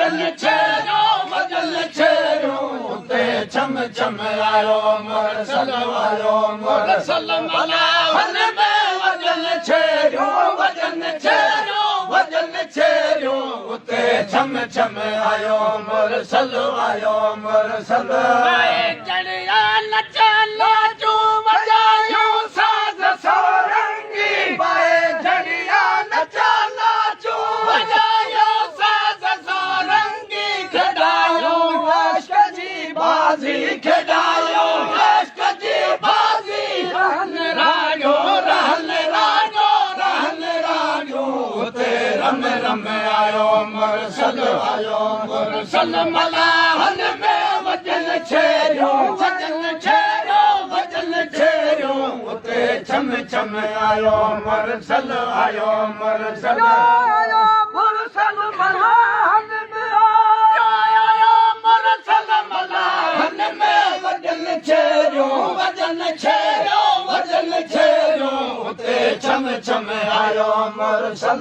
वजन छेड़ो उते छम छम आयो मुरसल आयो मुरसल मला हुन में वजन छेड़ो उते छम छम आयो मुरसल चढ़िया नचा नाचू वजायो साज सारंगी बाए चढ़िया नचा नाचू वजायो साज सारंगी खड़ायो इश्क जी बाजी खड़ायो इश्क जी बाजी रहन राजो उते रम रम आयो मुरसल मला हुन में वजन छेड़ो उते छम छम आयो मुरसल मुरसल मला हुन में आयो मुरसल मला हुन में वजन छेड़ो उते छम छम आयो मुरसल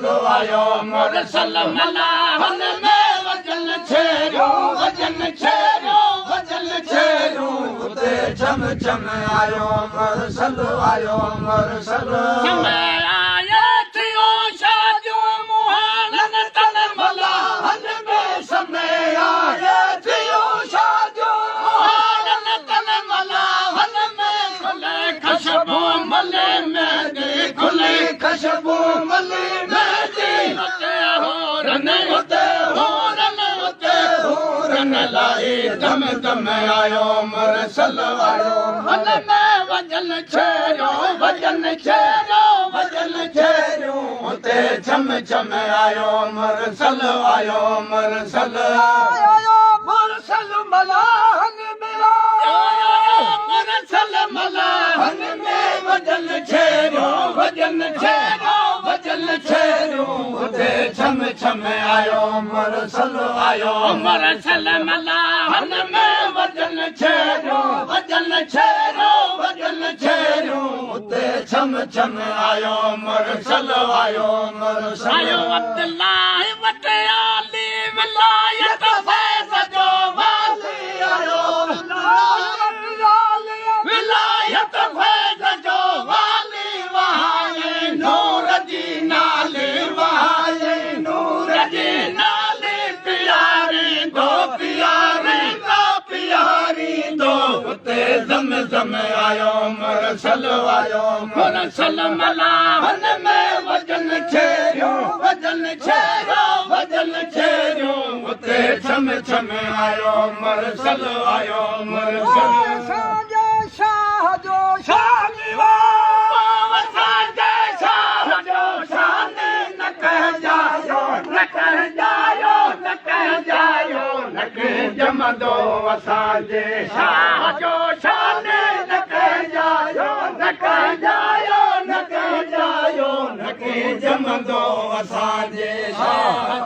मला हुन में वजन छेड़ो उते छम छम आयो मुरसल समय आयो थियो शादियो मुहानन तन मला हुन में समय आयो थियो शादियो मुहानन तन मला हुन में खुले खुशबू मले मेहंदी खुले खुशबू मले मेहंदी उते होरन लाई दम दम आयो मुरसल हुन में वजन छेड़ो उते छम छम आयो मुरसल मला हुन में मुरसल मला हुन में वजन छेड़ो उते छम छम आयो मुरसल मला हुन में वजन छेड़ो उते छम छम आयो मुरसल आयो अब्दुल्ला वट आली विलायत फैज़ जो वाली आयो विलायत फैज़ जो वाली वहाए नूर जी नाले प्यारी दो उते ज़म ज़म आयो मुरसल मला हुन में वजन छेड़ो उते छम छम आयो मुरसल शाह जो शान न कह जायो न कह जमदो असांजे शाह जो शान न कह जायो न कह जमदो असांजे शाह